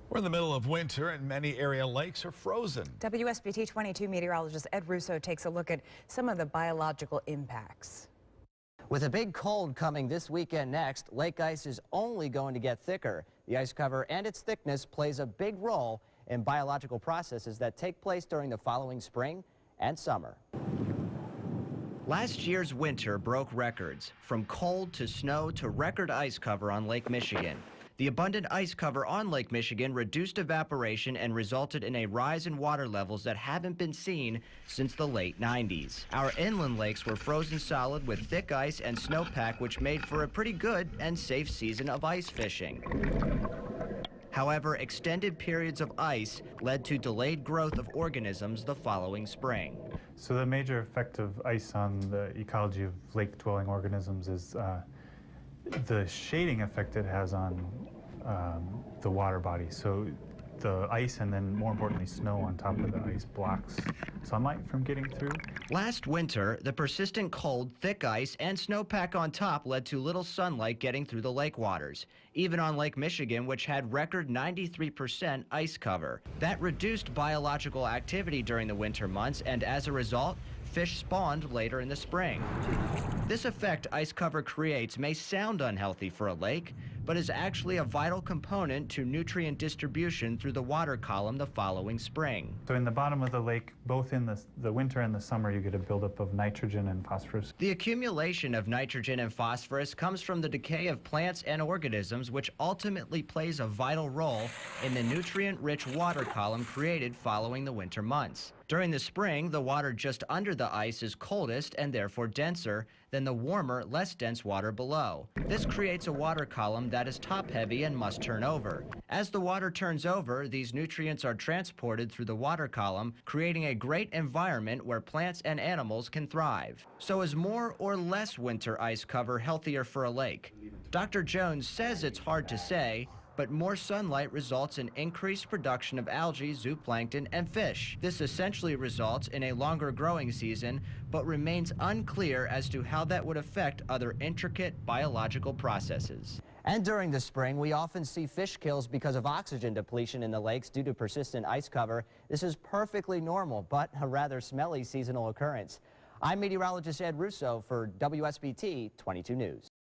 We're in the middle of winter and many area lakes are frozen. WSBT-22 meteorologist Ed Russo takes a look at some of the biological impacts. With a big cold coming this weekend next, lake ice is only going to get thicker. The ice cover and its thickness plays a big role in biological processes that take place during the following spring and summer. Last year's winter broke records, from cold to snow to record ice cover on Lake Michigan. The abundant ice cover on Lake Michigan reduced evaporation and resulted in a rise in water levels that haven't been seen since the late 90s. Our inland lakes were frozen solid with thick ice and snowpack, which made for a pretty good and safe season of ice fishing. However, extended periods of ice led to delayed growth of organisms the following spring. So the major effect of ice on the ecology of lake-dwelling organisms is the shading effect it has on the water body. So the ice and then more importantly snow on top of the ice blocks sunlight from getting through. Last winter, the persistent cold, thick ice, and snowpack on top led to little sunlight getting through the lake waters, even on Lake Michigan, which had record 93% ice cover. That reduced biological activity during the winter months, and as a result, fish spawned later in the spring. This effect ice cover creates may sound unhealthy for a lake, but is actually a vital component to nutrient distribution through the water column the following spring. So in the bottom of the lake, both in the winter and the summer, you get a buildup of nitrogen and phosphorus. The accumulation of nitrogen and phosphorus comes from the decay of plants and organisms, which ultimately plays a vital role in the nutrient-rich water column created following the winter months. During the spring, the water just under the ice is coldest and therefore denser than the warmer, less dense water below. This creates a water column that is top-heavy and must turn over. As the water turns over, these nutrients are transported through the water column, creating a great environment where plants and animals can thrive. So is more or less winter ice cover healthier for a lake? Dr. Jones says it's hard to say, but more sunlight results in increased production of algae, zooplankton, and fish. This essentially results in a longer growing season, but remains unclear as to how that would affect other intricate biological processes. And during the spring, we often see fish kills because of oxygen depletion in the lakes due to persistent ice cover. This is perfectly normal, but a rather smelly seasonal occurrence. I'm meteorologist Ed Russo for WSBT 22 News.